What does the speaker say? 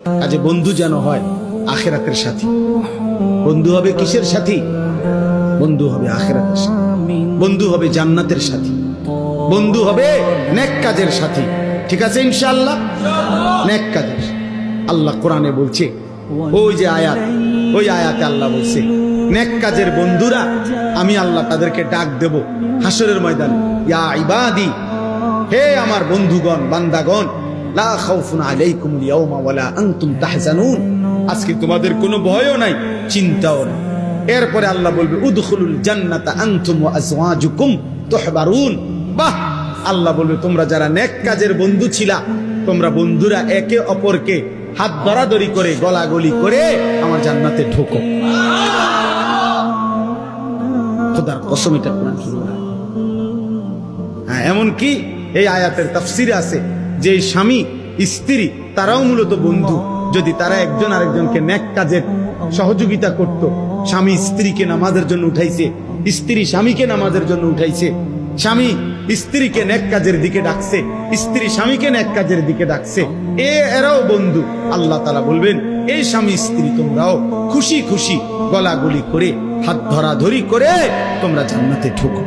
কাজে বন্ধু যেন হয় আখিরাতের সাথী। বন্ধু হবে কিসের সাথী? বন্ধু হবে আখিরাতের সাথী, বন্ধু হবে জান্নাতের সাথী, বন্ধু হবে নেক কাজের সাথী। ঠিক আছে ইনশাআল্লাহ? নেক কাজের। আল্লাহ কোরআনে বলছে, ওই যে আয়াত, ওই আয়াতে আল্লাহ বলছে নেক কাজের বন্ধুরা আমি আল্লাহ তাদেরকে ডাক দেব হাসরের ময়দানে, ইয়া ইবাদি, হে আমার বন্ধুগণ, বান্দাগণ, লা খাউফুন আলাইকুমুল ইয়াওমা ওয়ালা আনতুম তাহজানুন, আজকে তোমাদের কোনো ভয়ও নাই, চিন্তাও নাই। এরপরে আল্লাহ বলবে উদখুলুল জান্নাতা আনতুম ওয়া আজওয়াজুকুম তুহবারুন। বাহ! আল্লাহ বলবে তোমরা যারা নেক কাজের বন্ধু ছিলা, তোমরা বন্ধুরা একে অপরকে হাত ধরাধরি করে গলাগলি করে আমার জান্নাতে ঢোকো। খোদার কসম, এটা কোরআন শরীফ। হ্যাঁ, এমনকি এই আয়াতের তাফসিরে আছে যে স্বামী স্ত্রী তারাও মূলত বন্ধু। যদি তারা একজন আরেকজনকে নেক কাজের সহযোগিতা করত, স্বামী স্ত্রীকে নামাজের জন্য উঠাইছে, স্ত্রী স্বামীকে নামাজের জন্য উঠাইছে, স্বামী স্ত্রীকে নেক কাজের দিকে ডাকছে, স্ত্রী স্বামীকে নেক কাজের দিকে ডাকছে, এরাও বন্ধু। আল্লাহ তাআলা বলবেন এই স্বামী স্ত্রী তোমরাও খুশি খুশি গলাগলি করে হাত ধরাধরি করে তোমরা জান্নাতে ঢোকো।